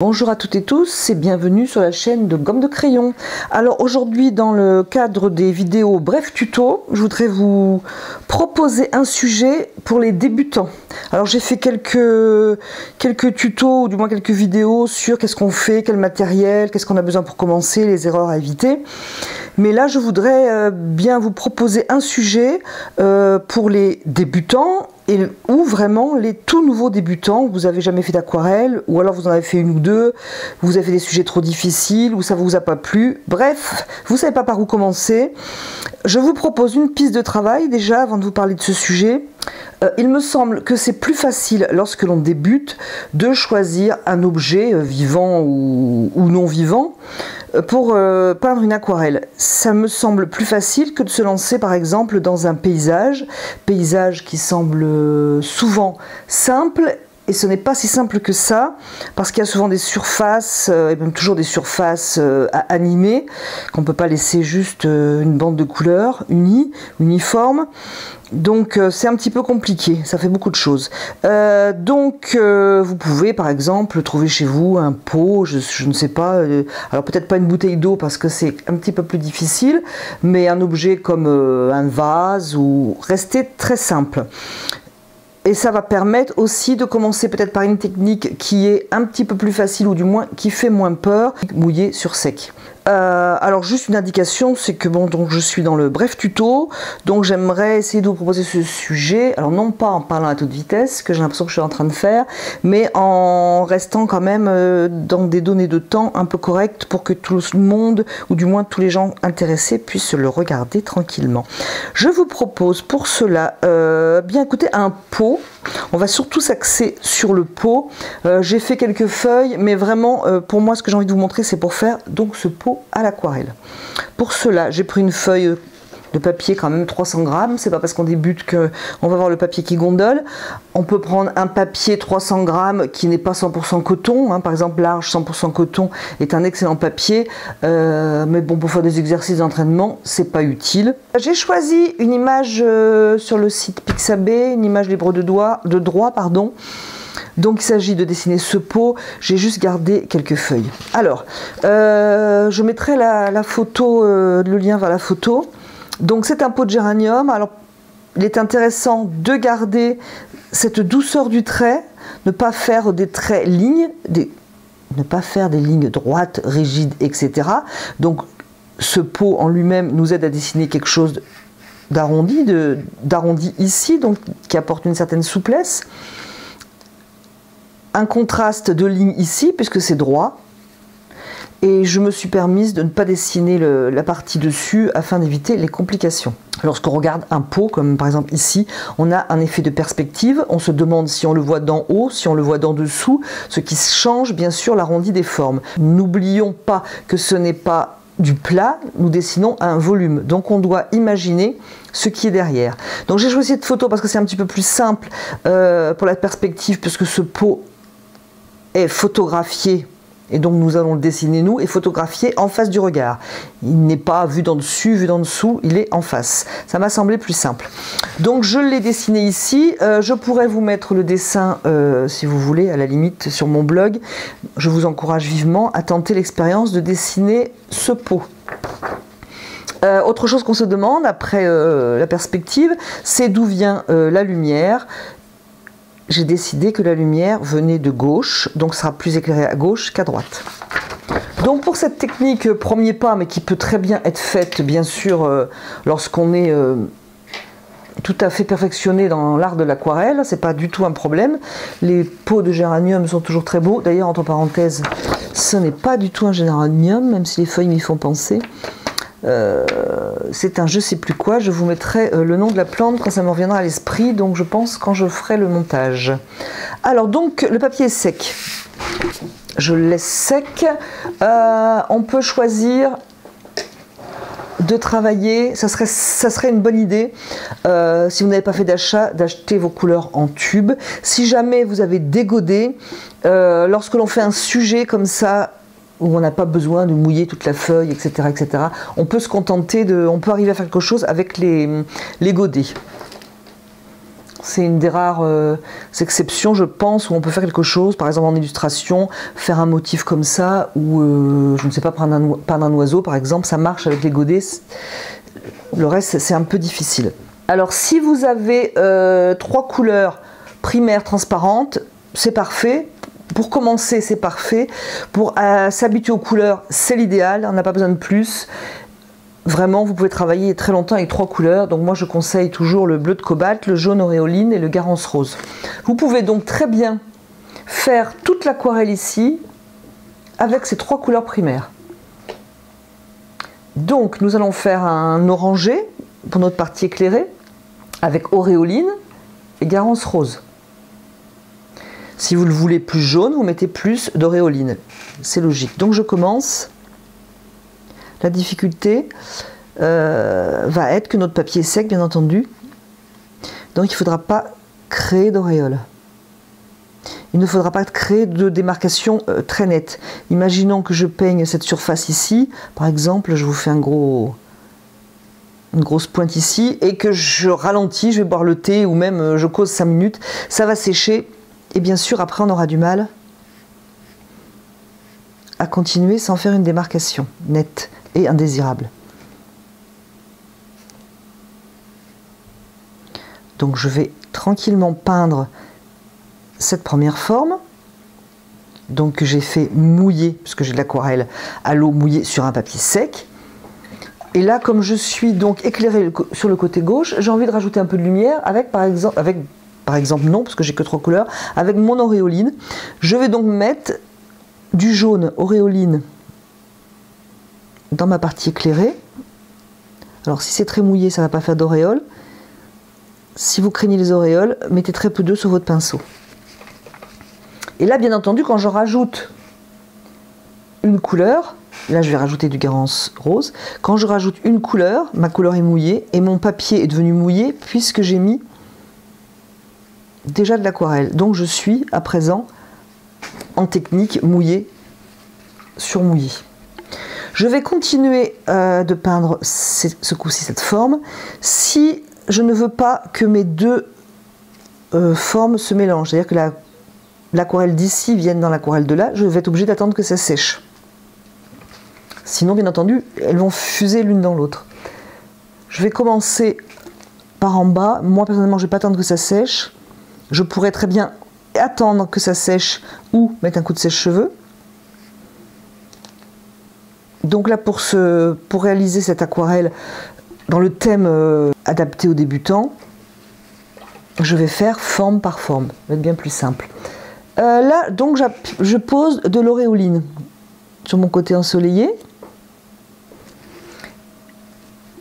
Bonjour à toutes et tous et bienvenue sur la chaîne de Gomme de Crayon. Alors aujourd'hui, dans le cadre des vidéos bref tuto, je voudrais vous proposer un sujet pour les débutants. Alors j'ai fait quelques tutos ou du moins quelques vidéos sur qu'est-ce qu'on fait, quel matériel, qu'est-ce qu'on a besoin pour commencer, les erreurs à éviter. Mais là je voudrais bien vous proposer un sujet pour les débutants ou vraiment les tout nouveaux débutants. Vous n'avez jamais fait d'aquarelle, ou alors vous en avez fait une ou deux, vous avez fait des sujets trop difficiles, ou ça ne vous a pas plu. Bref, vous ne savez pas par où commencer. Je vous propose une piste de travail déjà avant de vous parler de ce sujet. Il me semble que c'est plus facile lorsque l'on débute de choisir un objet vivant ou non vivant pour peindre une aquarelle. Ça me semble plus facile que de se lancer par exemple dans un paysage qui semble souvent simple. Et ce n'est pas si simple que ça, parce qu'il y a souvent des surfaces, et même toujours des surfaces à animer, qu'on ne peut pas laisser juste une bande de couleurs uniforme. Donc c'est un petit peu compliqué, ça fait beaucoup de choses. Vous pouvez par exemple trouver chez vous un pot, je ne sais pas, alors peut-être pas une bouteille d'eau parce que c'est un petit peu plus difficile, mais un objet comme un vase, ou rester très simple. Et ça va permettre aussi de commencer peut-être par une technique qui est un petit peu plus facile, ou du moins qui fait moins peur, mouiller sur sec. Alors juste une indication, c'est que bon, donc je suis dans le bref tuto, donc j'aimerais essayer de vous proposer ce sujet, alors non pas en parlant à toute vitesse, que j'ai l'impression que je suis en train de faire, mais en restant quand même dans des données de temps un peu correctes pour que tout le monde, ou du moins tous les gens intéressés, puissent le regarder tranquillement. Je vous propose pour cela, bien écoutez, un pot. On va surtout s'axer sur le pot. J'ai fait quelques feuilles, mais vraiment pour moi ce que j'ai envie de vous montrer, c'est pour faire donc ce pot à l'aquarelle. Pour cela, j'ai pris une feuille de papier quand même 300 grammes. C'est pas parce qu'on débute qu'on va avoir le papier qui gondole. On peut prendre un papier 300 grammes qui n'est pas 100% coton, hein. Par exemple, large 100% coton est un excellent papier, mais bon, pour faire des exercices d'entraînement, c'est pas utile. J'ai choisi une image sur le site Pixabay, une image libre de droit, pardon. Donc il s'agit de dessiner ce pot, j'ai juste gardé quelques feuilles. Alors, je mettrai la photo, le lien vers la photo. Donc c'est un pot de géranium. Alors il est intéressant de garder cette douceur du trait, ne pas faire des traits lignes, ne pas faire des lignes droites, rigides, etc. Donc ce pot en lui-même nous aide à dessiner quelque chose d'arrondi ici, donc qui apporte une certaine souplesse. Un contraste de lignes ici, puisque c'est droit. Et je me suis permise de ne pas dessiner la partie dessus afin d'éviter les complications. Lorsqu'on regarde un pot, comme par exemple ici, on a un effet de perspective. On se demande si on le voit d'en haut, si on le voit d'en dessous, ce qui change bien sûr l'arrondi des formes. N'oublions pas que ce n'est pas du plat, nous dessinons un volume. Donc on doit imaginer ce qui est derrière. Donc j'ai choisi cette photo parce que c'est un petit peu plus simple pour la perspective, puisque ce pot est photographié. Et donc nous allons le dessiner nous et photographier en face du regard. Il n'est pas vu d'en dessus, vu d'en dessous, il est en face. Ça m'a semblé plus simple. Donc je l'ai dessiné ici. Je pourrais vous mettre le dessin, si vous voulez, à la limite sur mon blog. Je vous encourage vivement à tenter l'expérience de dessiner ce pot. Autre chose qu'on se demande après la perspective, c'est d'où vient la lumière. J'ai décidé que la lumière venait de gauche, donc sera plus éclairée à gauche qu'à droite. Donc pour cette technique, premier pas, mais qui peut très bien être faite, bien sûr, lorsqu'on est tout à fait perfectionné dans l'art de l'aquarelle, c'est pas du tout un problème. Les pots de géranium sont toujours très beaux. D'ailleurs, entre parenthèses, ce n'est pas du tout un géranium, même si les feuilles m'y font penser. C'est un je sais plus quoi. Je vous mettrai le nom de la plante quand ça me reviendra à l'esprit, donc je pense quand je ferai le montage. Alors donc le papier est sec, je le laisse sec. On peut choisir de travailler, ça serait une bonne idée, si vous n'avez pas fait d'achat, d'acheter vos couleurs en tube. Si jamais vous avez dégodé, lorsque l'on fait un sujet comme ça, où on n'a pas besoin de mouiller toute la feuille, etc., etc., on peut se contenter on peut arriver à faire quelque chose avec les godets. C'est une des rares exceptions, je pense, où on peut faire quelque chose, par exemple en illustration, faire un motif comme ça, ou je ne sais pas, prendre un oiseau par exemple, ça marche avec les godets. Le reste, c'est un peu difficile. Alors si vous avez 3 couleurs primaires transparentes, c'est parfait. Pour commencer, c'est parfait. Pour s'habituer aux couleurs, c'est l'idéal, on n'a pas besoin de plus. Vraiment, vous pouvez travailler très longtemps avec 3 couleurs. Donc moi, je conseille toujours le bleu de cobalt, le jaune auréoline et le garance rose. Vous pouvez donc très bien faire toute l'aquarelle ici avec ces 3 couleurs primaires. Donc, nous allons faire un orangé pour notre partie éclairée avec auréoline et garance rose. Si vous le voulez plus jaune, vous mettez plus d'auréoline. C'est logique. Donc, je commence. La difficulté va être que notre papier est sec, bien entendu. Donc il ne faudra pas créer d'auréole. Il ne faudra pas créer de démarcation très nette. Imaginons que je peigne cette surface ici. Par exemple, je vous fais une grosse pointe ici et que je ralentis, je vais boire le thé ou même je cause 5 minutes. Ça va sécher et bien sûr après on aura du mal à continuer sans faire une démarcation nette et indésirable. Donc je vais tranquillement peindre cette première forme, donc que j'ai fait mouiller, puisque j'ai de l'aquarelle à l'eau mouillée sur un papier sec. Et là, comme je suis donc éclairée sur le côté gauche, j'ai envie de rajouter un peu de lumière avec par exemple non, parce que j'ai que 3 couleurs, avec mon auréoline. Je vais donc mettre du jaune auréoline dans ma partie éclairée. Alors si c'est très mouillé, ça ne va pas faire d'auréole. Si vous craignez les auréoles, mettez très peu d'eau sur votre pinceau. Et là, bien entendu, quand je rajoute une couleur, là je vais rajouter du garance rose, quand je rajoute une couleur, ma couleur est mouillée et mon papier est devenu mouillé puisque j'ai mis déjà de l'aquarelle. Donc je suis à présent en technique mouillé sur mouillé. Je vais continuer de peindre ce coup-ci cette forme. Si je ne veux pas que mes deux formes se mélangent, c'est-à-dire que l'aquarelle d'ici vienne dans l'aquarelle de là, je vais être obligée d'attendre que ça sèche. Sinon, bien entendu, elles vont fuser l'une dans l'autre. Je vais commencer par en bas. Moi, personnellement, je ne vais pas attendre que ça sèche. Je pourrais très bien attendre que ça sèche ou mettre un coup de sèche-cheveux. Donc là, pour réaliser cette aquarelle dans le thème adapté aux débutants, je vais faire forme par forme. Ça va être bien plus simple. Là, donc, je pose de l'auréoline sur mon côté ensoleillé.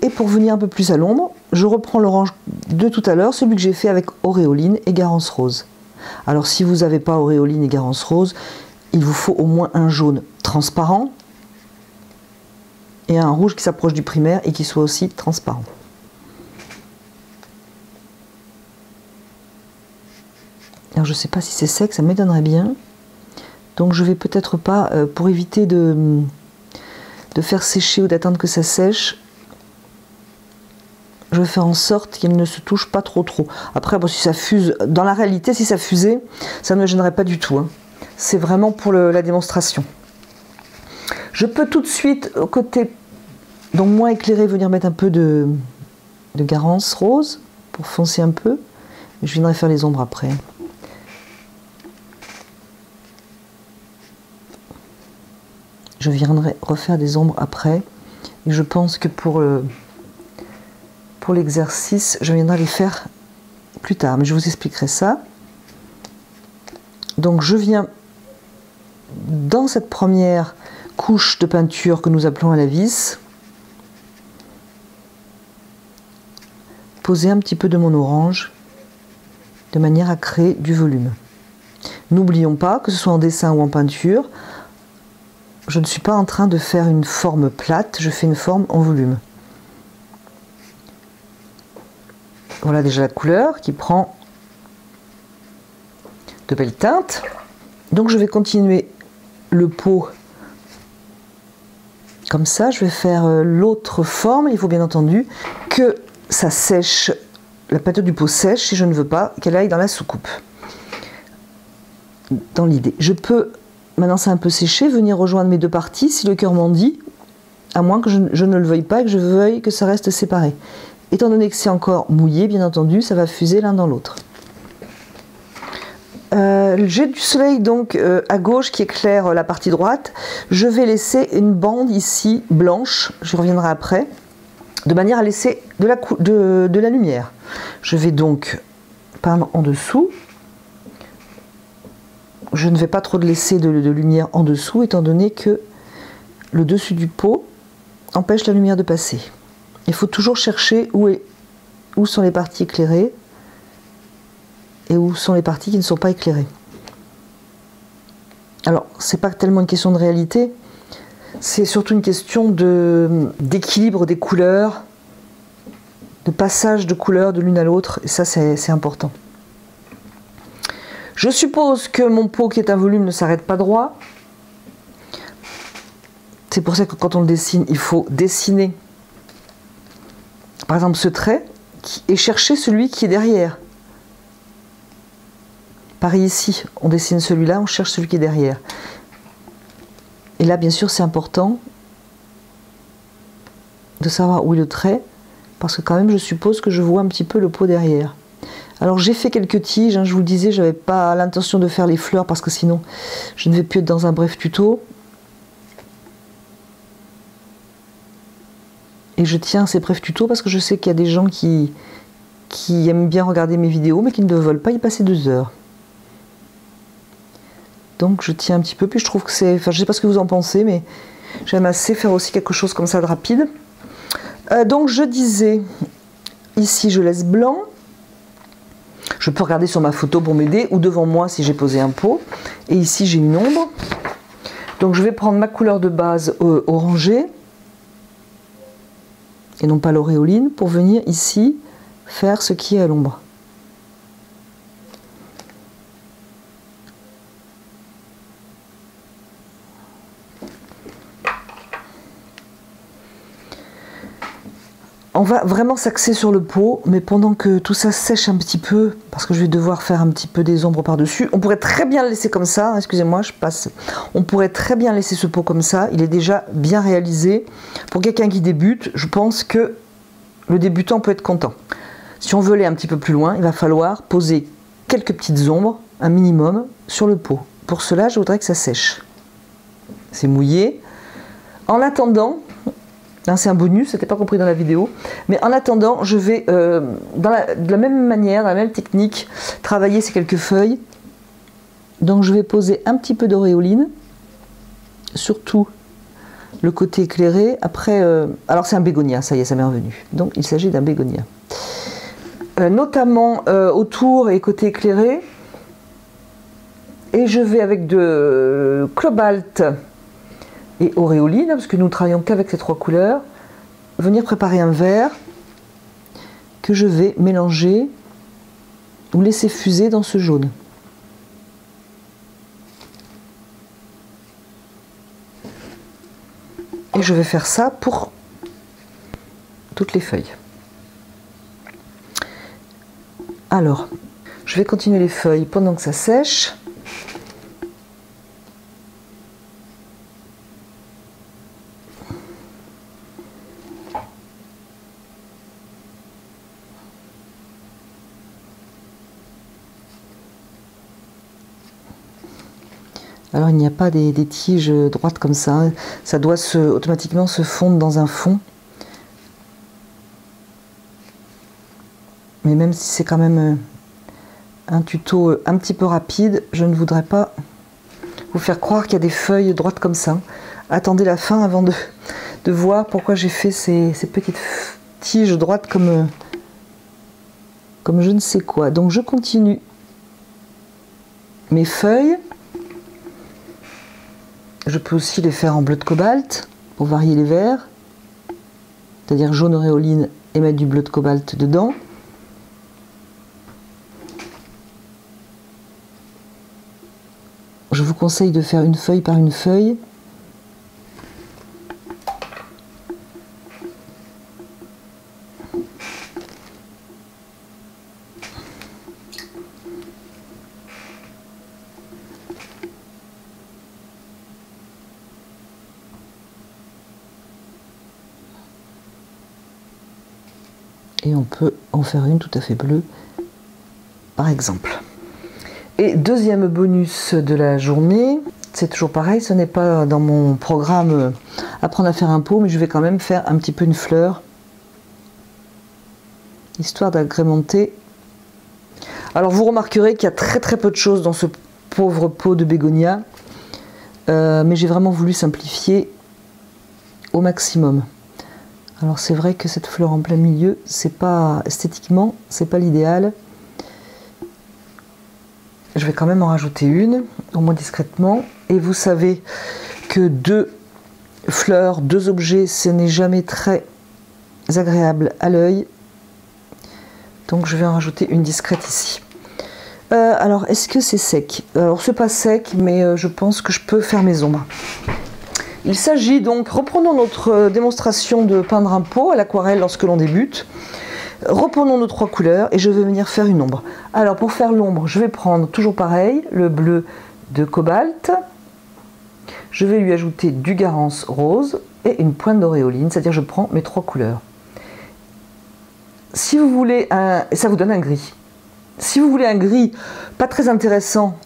Et pour venir un peu plus à l'ombre, je reprends l'orange de tout à l'heure, celui que j'ai fait avec auréoline et garance rose. Alors si vous n'avez pas auréoline et garance rose, il vous faut au moins un jaune transparent et un rouge qui s'approche du primaire et qui soit aussi transparent. Alors je ne sais pas si c'est sec, ça m'étonnerait bien. Donc je vais peut-être pas, pour éviter de faire sécher ou d'attendre que ça sèche, je vais faire en sorte qu'elle ne se touche pas trop. Après, bon, si ça fuse, dans la réalité, si ça fusait, ça ne me gênerait pas du tout. Hein. C'est vraiment pour la démonstration. Je peux tout de suite, au côté donc moins éclairé, venir mettre un peu de garance rose pour foncer un peu. Je viendrai faire les ombres après. Je viendrai refaire des ombres après. Et je pense que pour l'exercice, je viendrai les faire plus tard, mais je vous expliquerai ça. Donc je viens dans cette première couche de peinture que nous appelons à la vis, poser un petit peu de mon orange de manière à créer du volume. N'oublions pas que ce soit en dessin ou en peinture, je ne suis pas en train de faire une forme plate, je fais une forme en volume. Voilà déjà la couleur qui prend de belles teintes. Donc je vais continuer le pot comme ça. Je vais faire l'autre forme. Il faut bien entendu que ça sèche la peinture du pot sèche si je ne veux pas qu'elle aille dans la soucoupe. Dans l'idée. Je peux, maintenant c'est un peu séché, venir rejoindre mes deux parties si le cœur m'en dit, à moins que je ne le veuille pas et que je veuille que ça reste séparé. Étant donné que c'est encore mouillé, bien entendu, ça va fuser l'un dans l'autre. Le jet du soleil donc à gauche qui éclaire la partie droite, je vais laisser une bande ici blanche, je reviendrai après, de manière à laisser de la lumière. Je vais donc peindre en dessous. Je ne vais pas trop laisser de lumière en dessous, étant donné que le dessus du pot empêche la lumière de passer. Il faut toujours chercher où sont les parties éclairées et où sont les parties qui ne sont pas éclairées. Alors, c'est pas tellement une question de réalité, c'est surtout une question d'équilibre des couleurs, de passage de couleurs de l'une à l'autre, et ça c'est important. Je suppose que mon pot qui est un volume ne s'arrête pas droit. C'est pour ça que quand on le dessine, il faut dessiner, par exemple, ce trait et chercher celui qui est derrière. Pareil ici, on dessine celui-là, on cherche celui qui est derrière. Et là, bien sûr, c'est important de savoir où est le trait, parce que quand même, je suppose que je vois un petit peu le pot derrière. Alors j'ai fait quelques tiges, hein, je vous le disais, je n'avais pas l'intention de faire les fleurs parce que sinon je ne vais plus être dans un bref tuto. Et je tiens à ces brefs tutos parce que je sais qu'il y a des gens qui aiment bien regarder mes vidéos mais qui ne veulent pas y passer 2 heures. Donc je tiens un petit peu, puis je trouve que c'est... Enfin je ne sais pas ce que vous en pensez, mais j'aime assez faire aussi quelque chose comme ça de rapide. Donc je disais, ici je laisse blanc. Je peux regarder sur ma photo pour m'aider ou devant moi si j'ai posé un pot. Et ici j'ai une ombre. Donc je vais prendre ma couleur de base orangée et non pas l'auréoline pour venir ici faire ce qui est à l'ombre. On va vraiment s'axer sur le pot, mais pendant que tout ça sèche un petit peu, parce que je vais devoir faire un petit peu des ombres par-dessus, on pourrait très bien le laisser comme ça, excusez-moi, je passe. On pourrait très bien laisser ce pot comme ça, il est déjà bien réalisé. Pour quelqu'un qui débute, je pense que le débutant peut être content. Si on veut aller un petit peu plus loin, il va falloir poser quelques petites ombres, un minimum, sur le pot. Pour cela, je voudrais que ça sèche. C'est mouillé. En attendant... c'est un bonus, c'était pas compris dans la vidéo. Mais en attendant, je vais, de la même manière, dans la même technique, travailler ces quelques feuilles. Donc je vais poser un petit peu d'auréoline, surtout le côté éclairé. Après, alors c'est un bégonia, ça y est, ça m'est revenu. Donc il s'agit d'un bégonia. Notamment autour et côté éclairé. Et je vais avec de cobalt et auréoline, parce que nous ne travaillons qu'avec ces 3 couleurs, venir préparer un verre que je vais mélanger ou laisser fuser dans ce jaune. Et je vais faire ça pour toutes les feuilles. Alors, je vais continuer les feuilles pendant que ça sèche. Alors il n'y a pas des tiges droites comme ça, hein. Ça doit automatiquement se fondre dans un fond. Mais même si c'est quand même un tuto un petit peu rapide, je ne voudrais pas vous faire croire qu'il y a des feuilles droites comme ça. Attendez la fin avant de voir pourquoi j'ai fait ces petites tiges droites comme je ne sais quoi. Donc je continue mes feuilles. Je peux aussi les faire en bleu de cobalt pour varier les verts, c'est-à-dire jaune auréoline et mettre du bleu de cobalt dedans. Je vous conseille de faire une feuille par une feuille. Et on peut en faire une tout à fait bleue, par exemple. Et deuxième bonus de la journée, c'est toujours pareil, ce n'est pas dans mon programme apprendre à faire un pot, mais je vais quand même faire un petit peu une fleur, histoire d'agrémenter. Alors vous remarquerez qu'il y a très peu de choses dans ce pauvre pot de bégonia, mais j'ai vraiment voulu simplifier au maximum. Alors c'est vrai que cette fleur en plein milieu, c'est pas esthétiquement, c'est pas l'idéal. Je vais quand même en rajouter une, au moins discrètement. Et vous savez que 2 fleurs, 2 objets, ce n'est jamais très agréable à l'œil. Donc je vais en rajouter une discrète ici. Alors est-ce que c'est sec? Alors c'est pas sec, mais je pense que je peux faire mes ombres. Il s'agit donc, reprenons notre démonstration de peindre un pot à l'aquarelle lorsque l'on débute. Reprenons nos 3 couleurs et je vais venir faire une ombre. Alors pour faire l'ombre, je vais prendre toujours pareil, le bleu de cobalt. Je vais lui ajouter du Garance rose et une pointe d'auréoline, c'est-à-dire je prends mes 3 couleurs. Si vous voulez et ça vous donne un gris. Si vous voulez un gris pas très intéressant,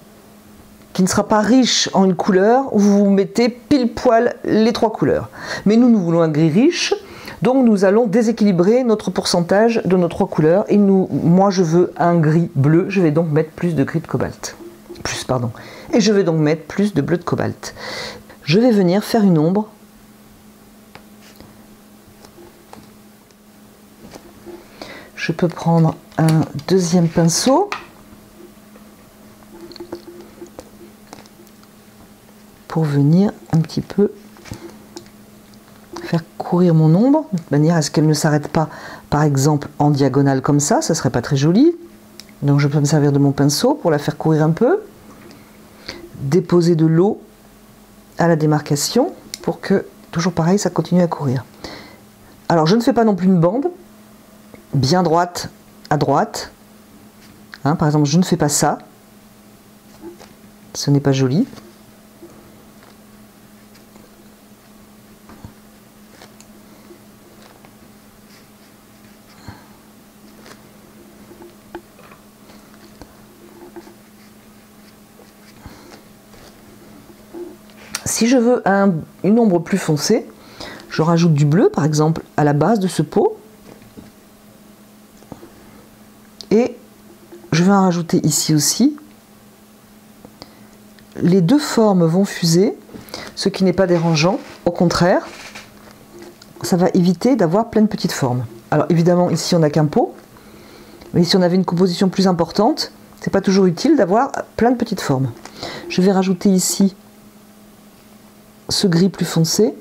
qui ne sera pas riche en une couleur, vous mettez pile poil les 3 couleurs. Mais nous voulons un gris riche. Donc nous allons déséquilibrer notre pourcentage de nos 3 couleurs. Et moi je veux un gris bleu, je vais donc mettre plus de gris de cobalt. Et je vais donc mettre plus de bleu de cobalt. Je vais venir faire une ombre. Je peux prendre un deuxième pinceau. Pour venir un petit peu faire courir mon ombre, de manière à ce qu'elle ne s'arrête pas, par exemple, en diagonale comme ça serait pas très joli. Donc je peux me servir de mon pinceau pour la faire courir un peu. Déposer de l'eau à la démarcation pour que, toujours pareil, ça continue à courir. Alors je ne fais pas non plus une bande, bien droite à droite. Hein, par exemple, je ne fais pas ça. Ce n'est pas joli. Si je veux une ombre plus foncée, je rajoute du bleu, par exemple, à la base de ce pot. Et je vais en rajouter ici aussi. Les 2 formes vont fuser, ce qui n'est pas dérangeant. Au contraire, ça va éviter d'avoir plein de petites formes. Alors évidemment, ici, on n'a qu'un pot. Mais si on avait une composition plus importante, c'est pas toujours utile d'avoir plein de petites formes. Je vais rajouter ici ce gris plus foncé.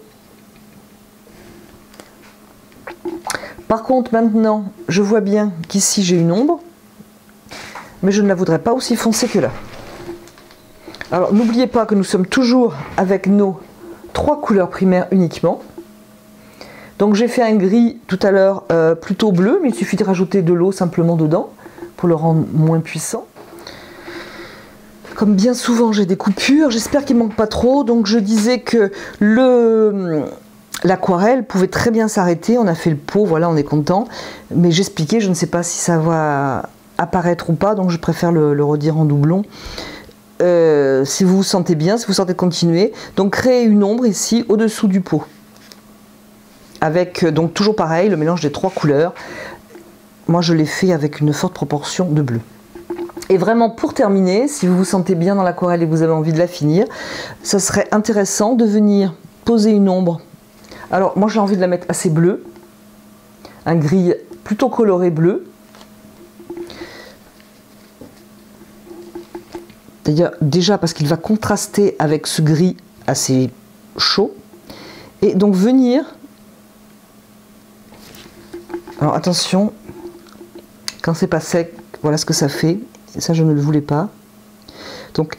Par contre, maintenant, je vois bien qu'ici j'ai une ombre, mais je ne la voudrais pas aussi foncée que là. Alors, n'oubliez pas que nous sommes toujours avec nos 3 couleurs primaires uniquement. Donc, j'ai fait un gris tout à l'heure plutôt bleu, mais il suffit de rajouter de l'eau simplement dedans pour le rendre moins puissant. Comme bien souvent j'ai des coupures, j'espère qu'il ne manque pas trop. Donc je disais que l'aquarelle pouvait très bien s'arrêter. On a fait le pot, voilà, on est content. Mais j'expliquais, je ne sais pas si ça va apparaître ou pas, donc je préfère le redire en doublon. Si vous vous sentez bien, si vous sentez continuer, donc créez une ombre ici au-dessous du pot. Avec donc toujours pareil, le mélange des 3 couleurs. Moi je l'ai fait avec une forte proportion de bleu. Et vraiment pour terminer, si vous vous sentez bien dans l'aquarelle et que vous avez envie de la finir, ça serait intéressant de venir poser une ombre. Alors moi j'ai envie de la mettre assez bleue, un gris plutôt coloré bleu. D'ailleurs déjà parce qu'il va contraster avec ce gris assez chaud. Et donc venir, alors attention, quand c'est pas sec, voilà ce que ça fait. Et ça je ne le voulais pas. Donc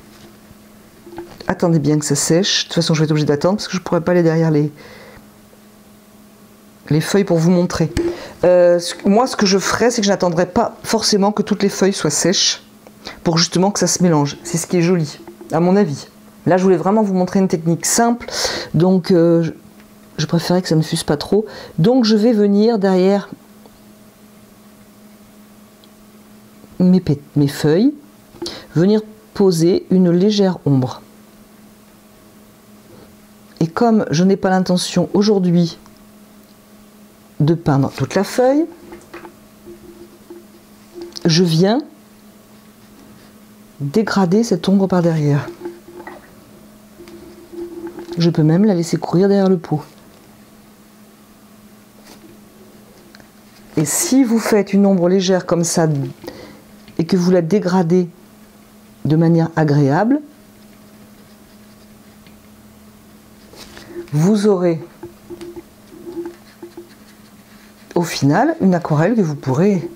attendez bien que ça sèche. De toute façon je vais être obligée d'attendre parce que je ne pourrais pas aller derrière les feuilles pour vous montrer. Moi ce que je ferais, c'est que je n'attendrai pas forcément que toutes les feuilles soient sèches pour justement que ça se mélange. C'est ce qui est joli, à mon avis. Là je voulais vraiment vous montrer une technique simple, donc je préférais que ça ne fuse pas trop. Donc je vais venir derrière mes feuilles, venir poser une légère ombre. Et comme je n'ai pas l'intention aujourd'hui de peindre toute la feuille, je viens dégrader cette ombre par derrière. Je peux même la laisser courir derrière le pot. Et si vous faites une ombre légère comme ça et que vous la dégradez de manière agréable, vous aurez au final une aquarelle que vous pourrez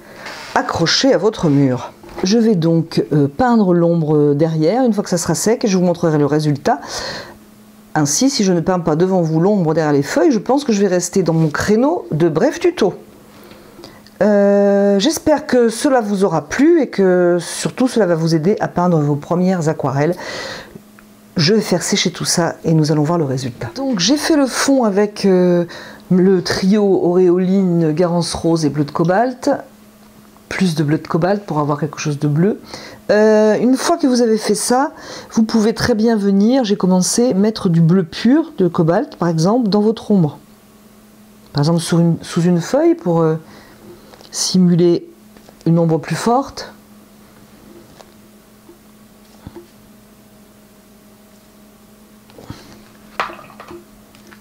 accrocher à votre mur. Je vais donc peindre l'ombre derrière. Une fois que ça sera sec, je vous montrerai le résultat. Ainsi, si je ne peins pas devant vous l'ombre derrière les feuilles, je pense que je vais rester dans mon créneau de bref tuto. J'espère que cela vous aura plu et que surtout cela va vous aider à peindre vos premières aquarelles. Je vais faire sécher tout ça et nous allons voir le résultat. Donc j'ai fait le fond avec le trio Auréoline, Garance Rose et Bleu de Cobalt. Plus de bleu de cobalt pour avoir quelque chose de bleu. Une fois que vous avez fait ça, vous pouvez très bien venir, j'ai commencé à mettre du bleu pur de cobalt par exemple dans votre ombre. Par exemple sous une feuille pour simuler une ombre plus forte.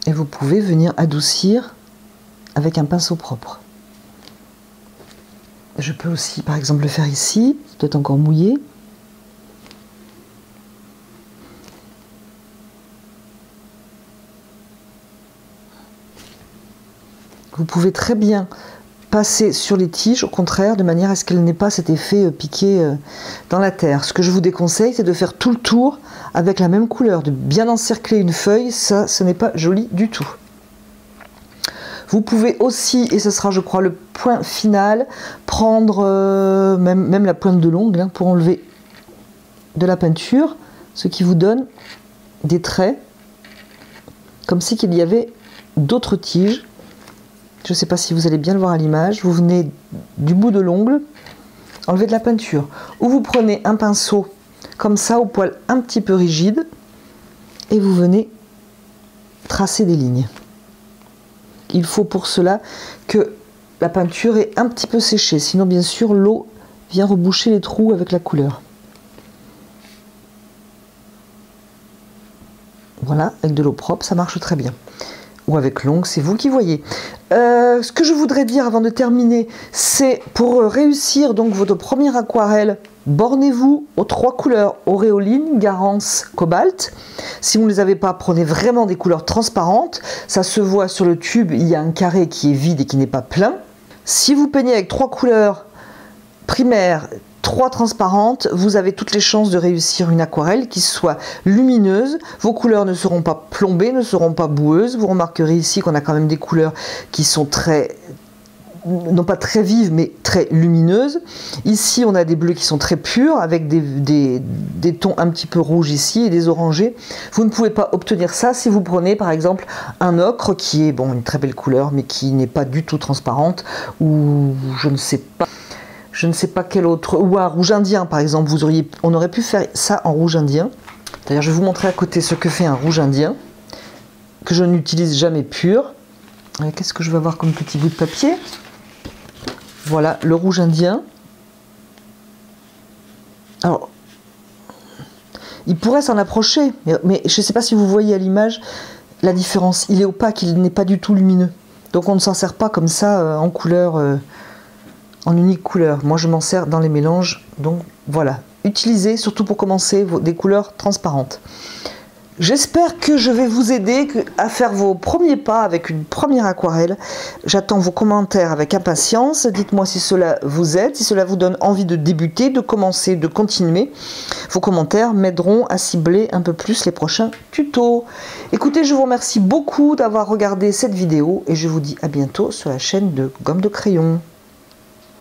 Et vous pouvez venir adoucir avec un pinceau propre. Je peux aussi par exemple le faire ici, c'est peut-être encore mouillé. Vous pouvez très bien passer sur les tiges, au contraire, de manière à ce qu'elle n'ait pas cet effet piqué dans la terre. Ce que je vous déconseille, c'est de faire tout le tour avec la même couleur, de bien encercler une feuille, ça, ce n'est pas joli du tout. Vous pouvez aussi, et ce sera je crois le point final, prendre même la pointe de l'ongle hein, pour enlever de la peinture, ce qui vous donne des traits, comme si qu'il y avait d'autres tiges. Je ne sais pas si vous allez bien le voir à l'image. Vous venez du bout de l'ongle, enlever de la peinture. Ou vous prenez un pinceau comme ça, au poil un petit peu rigide, et vous venez tracer des lignes. Il faut pour cela que la peinture est un petit peu séchée, sinon bien sûr l'eau vient reboucher les trous avec la couleur. Voilà, avec de l'eau propre, ça marche très bien. Ou avec l'ongle, c'est vous qui voyez. Ce que je voudrais dire avant de terminer, c'est pour réussir donc votre première aquarelle, bornez-vous aux 3 couleurs Auréoline, Garance, Cobalt. Si vous ne les avez pas, prenez vraiment des couleurs transparentes. Ça se voit sur le tube, il y a un carré qui est vide et qui n'est pas plein. Si vous peignez avec 3 couleurs primaires, 3 transparentes, vous avez toutes les chances de réussir une aquarelle qui soit lumineuse. Vos couleurs ne seront pas plombées, ne seront pas boueuses. Vous remarquerez ici qu'on a quand même des couleurs qui sont très, non pas très vives, mais très lumineuses. Ici, on a des bleus qui sont très purs, avec des tons un petit peu rouges ici et des orangés. Vous ne pouvez pas obtenir ça si vous prenez par exemple un ocre qui est bon, une très belle couleur, mais qui n'est pas du tout transparente, ou je ne sais pas quel autre, ou un rouge indien par exemple, on aurait pu faire ça en rouge indien. D'ailleurs je vais vous montrer à côté ce que fait un rouge indien, que je n'utilise jamais pur. Qu'est-ce que je vais avoir comme petit bout de papier? Voilà, le rouge indien. Alors, il pourrait s'en approcher, mais je ne sais pas si vous voyez à l'image la différence. Il est opaque, il n'est pas du tout lumineux. Donc on ne s'en sert pas comme ça en couleur... en unique couleur. Moi je m'en sers dans les mélanges, donc voilà. Utilisez surtout pour commencer des couleurs transparentes. J'espère que je vais vous aider à faire vos premiers pas avec une première aquarelle. J'attends vos commentaires avec impatience. Dites-moi si cela vous aide, si cela vous donne envie de débuter, de commencer, de continuer. Vos commentaires m'aideront à cibler un peu plus les prochains tutos. Écoutez, je vous remercie beaucoup d'avoir regardé cette vidéo et je vous dis à bientôt sur la chaîne de Gomme de Crayon.